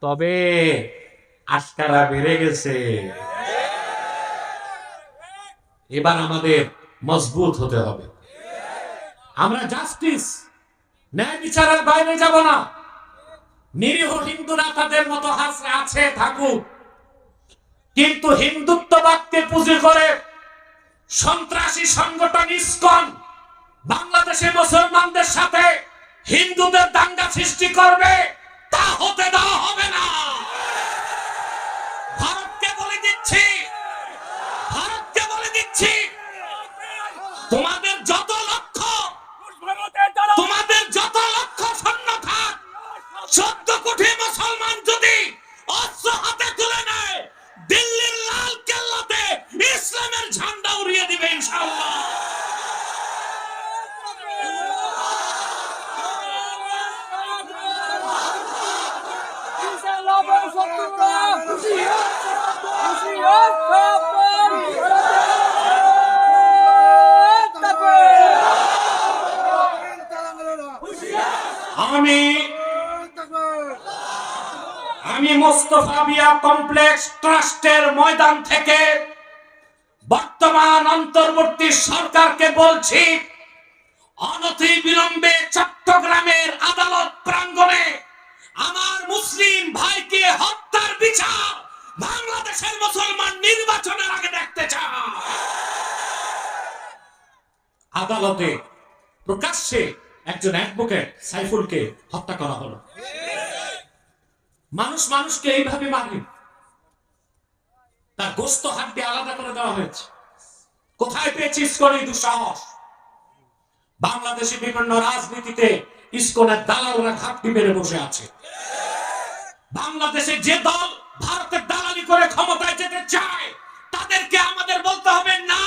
তবে আশকারা বেড়ে গেছে। এবার আমাদের মজবুত হতে হবে। আমরা জাস্টিস, ন্যায় বিচারের বাইরে যাব না। নিরীহ হিন্দুরা তাদের মতো আছে থাকুক, কিন্তু হিন্দুত্ববাদকে পুঁজি করে সন্ত্রাসী সংগঠন ইসকন বাংলাদেশে মুসলমানদের সাথে হিন্দুদের দাঙ্গা সৃষ্টি করবে, তা হতে দেওয়া হবে না। ভারতকে বলে দিচ্ছি, ভারতকে বলে দিচ্ছি, তোমাদের যত লক্ষ্য সৈন্য থাক, 14 কোটি মুসলমান যদি অস্ত্র হাতে তুলে নেয়, দিল্লির লাল কেল্লাতে ইসলামের ঝান্ডা উড়িয়ে দিবে ইনশাআল্লাহ। আমি মোস্তফা বিয়া কমপ্লেক্স ট্রাস্টের ময়দান থেকে বর্তমান অন্তর্বর্তী সরকারকে বলছি, অনতি বিলম্বে চট্টগ্রামের আদালত প্রাঙ্গণে আমার মুসলিম ভাইকে হত্যার বিচার বাংলাদেশের মুসলমান নির্বাচনের আগে দেখতে চায়। আদালতে প্রকাশ্যে একজন অ্যাডভোকেট সাইফুলকে হত্যা করা হলো। মানুষ মানুষকে এইভাবে মারে, তার গোস্ত হাড্ডি আলাদা করে দেওয়া হয়েছে। কোথায় পেয়েছে ইসকনের দুঃসাহস? বাংলাদেশে বিভিন্ন রাজনীতিতে ইসকনের দালালরা ঘাপটি মেরে বসে আছে। বাংলাদেশে যে দল ভারতের দালালি করে ক্ষমতায় যেতে চায়, তাদেরকে আমাদের বলতে হবে না,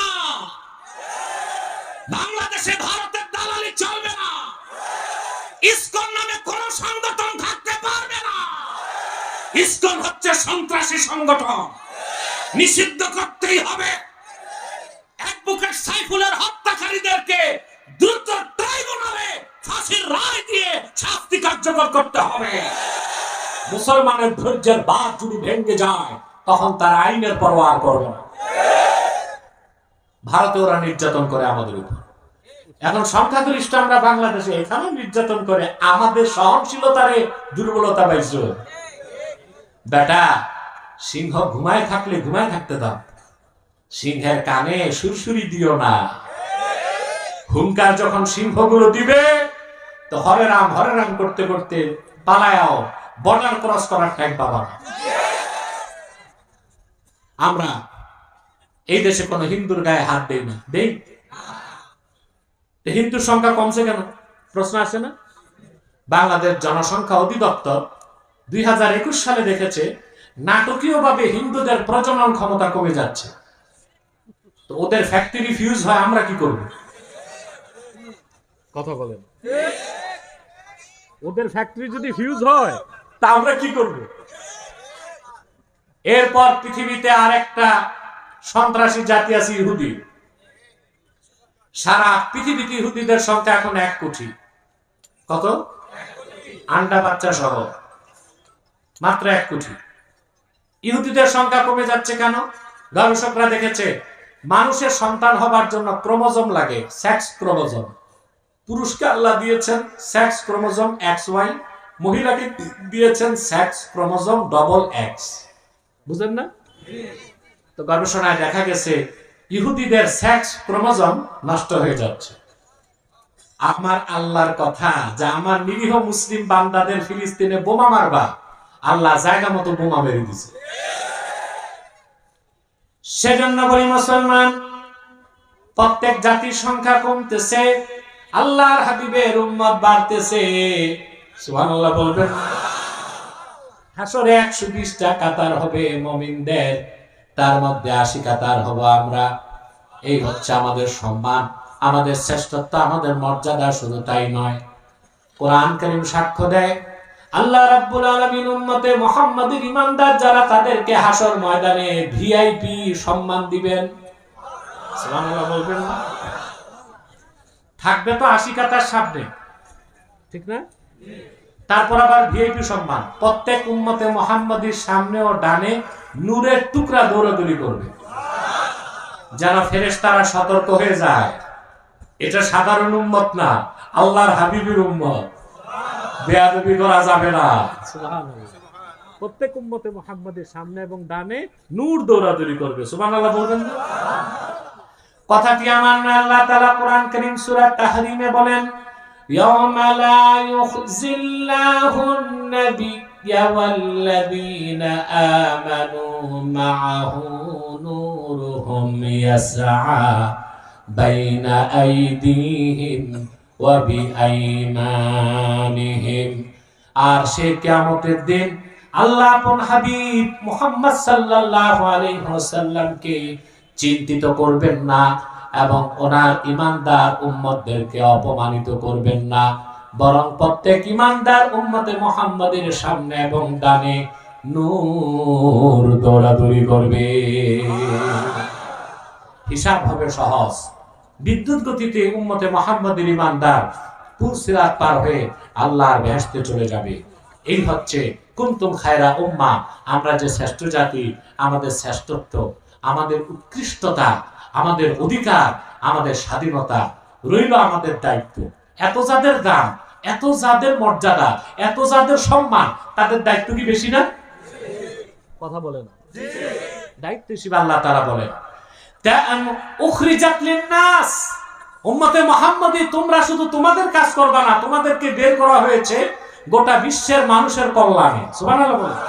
বাংলাদেশে ভারতের দালালি চলবে না। ইসকন নামে কোন সংগঠন থাকতে পারবে না। ইসকন হচ্ছে সন্ত্রাসী সংগঠন, নিষিদ্ধ করতেই হবে। অ্যাডভোকেট সাইফুলের হত্যাকারীদেরকে দ্রুত ট্রাইব্যুনালে ফাঁসির রায় দিয়ে শাস্তি কার্যকর করতে হবে। মুসলমানের ধৈর্যের বাঁধ যদি ভেঙে যায়, তখন তার আইনের পরোয়া করবে না। ভারতে ওরা নির্যাতন করে আমাদের উপর। এখন সংখ্যাগরিষ্ঠ আমরা বাংলাদেশে, এখানে নির্যাতন করে আমাদের সহনশীলতারে দুর্বলতা পাইছ। বেটা, সিংহ ঘুমায় থাকলে ঘুমায় থাকতে দাও, সিংহের কানে সুরসুরি দিও না। হুঙ্কার যখন সিংহগুলো দিবে, তো হরে রাম করতে করতে পালায়াও, বর্ডার ক্রস করার ট্যাগ পাবা না। আমরা এই দেশে কোন হিন্দুর গায়ে হাত দেই না, দেই? হিন্দুর সংখ্যা কমছে কেন? প্রশ্ন আসে না? বাংলাদেশ জনসংখ্যা অধিদপ্তর 2021 সালে দেখেছে নাটকীয়ভাবে হিন্দুদের প্রজনন ক্ষমতা কমে যাচ্ছে। তো ওদের ফ্যাক্টরি ফিউজ হয়, আমরা কি করব? কথা বলেন। ওদের ফ্যাক্টরি যদি ফিউজ হয়, তা আমরা কি করব? এরপর পৃথিবীতে আরেকটা সন্ত্রাসী জাতি আছে, ইহুদি। সারা পৃথিবীতে ইহুদিদের সংখ্যা এখন 1 কোটি। কত? আন্ডা বাচ্চা সহ মাত্র 1 কোটি। ইহুদিদের সংখ্যা কমে যাচ্ছে কেন? গবেষকরা দেখেছে মানুষের সন্তান হবার জন্য ক্রোমোজোম লাগে, সেক্স ক্রোমোজোম। পুরুষকে আল্লাহ দিয়েছেন সেক্স ক্রোমোজোম XY, মহিলাকে দিয়েছেন সেক্স ক্রোমোজোম XX। বুঝলেন না? তো গবেষণায় দেখা গেছে ইহুদিদের সেক্স ক্রোমোজোম নষ্ট হয়ে যাচ্ছে। আমার আল্লাহর কথা, যে আমার নিরীহ মুসলিম বান্দাদের ফিলিস্তিনে বোমা মারবা, আল্লাহ জায়গা মতো বোমা মেরে দিছে। সেজন্য বলি মুসলমান, প্রত্যেক জাতির সংখ্যা কমতেছে, আল্লাহর হাবিবের উম্মত বাড়তেছে। সুবহানাল্লাহ বলবেন। হাসরে 120টা কাতার হবে মুমিনদের, তার মধ্যে 80 কাতার হব আমরা। এই হচ্ছে আমাদের সম্মান, আমাদের শ্রেষ্ঠত্ব, আমাদের মর্যাদা। শুধু তাই নয়, কোরআন কারীম সাক্ষ্য দেয় আল্লাহ রাব্বুল আলামিন উম্মতে মুহাম্মাদের ঈমানদার যারা, তাদেরকে হাসর ময়দানে ভিআইপি সম্মান দিবেন। সুবহানাল্লাহ বলবেন না? থাকবে তো 80 কাতার সামনে, ঠিক না? তারপর আবার ভিআইপি সম্মান, প্রত্যেক উম্মতে মুহাম্মাদীর সামনে ও ডানে নূরের টুকরা দৌড়াদৌড়ি করবে, যারা ফেরেশতারা সতর্ক হয়ে যায় এটা সাধারণ উম্মত না, আল্লাহর হাবিবের উম্মত, বেয়াদবি করা যাবে না। প্রত্যেক উম্মতে মুহাম্মাদের সামনে এবং ডানে নূর দৌড়াদৌড়ি করবে, সুবহানাল্লাহ বলবেন না? কথাটি আমার নয়, আল্লাহ তাআলা কোরআন কারীম সূরা তাহরিমে বলেন, ইয়াওমা লা ইউখজিল্লাহুন নাবিয়্যা ওয়াল্লাযীনা আমানু মাআহু নূরুহুম ইয়াসআ বাইনা আইদিহিম ওয়া বিআইমানিহিম। আর সে কিয়ামতের দিন আল্লাহ আপন হাবিব মুহাম্মদ সাল্লাল্লাহু আলাইহি ওয়াসাল্লামকে চিন্তিত করবেন না এবং ওনার ঈমানদার উম্মতদেরকে অপমানিত করবেন না, বরং প্রত্যেক ঈমানদার উম্মতে মুহাম্মাদের সামনে এবং ডানে নূর দৌড়াদৌড়ি করবে। হিসাব হবে সহজ, বিদ্যুৎ গতিতে উম্মতে মুহাম্মাদের ঈমানদার পুরসিরাত পার হয়ে আল্লাহর বেহেশতে চলে যাবে। এই হচ্ছে কুনতুম খায়রা উম্মাহ, আমরা যে শ্রেষ্ঠ জাতি, আমাদের শ্রেষ্ঠত্ব, আমাদের উৎকৃষ্টতা, আমাদের অধিকার, আমাদের স্বাধীনতা রইল আমাদের দায়িত্ব। এত যাদের দাম, এত যাদের মর্যাদা, এত যাদের সম্মান, তাদের দায়িত্ব কি বেশি না? কথা বলে না, দায়িত্ব হিসেবে আল্লাহ তাআলা বলেন, উখরিজাত লিন-নাস, উম্মতে মুহাম্মাদী তোমরা শুধু তোমাদের কাজ করবা না, তোমাদেরকে বের করা হয়েছে গোটা বিশ্বের মানুষের কল্যাণে। সুবহানাল্লাহ বলেন।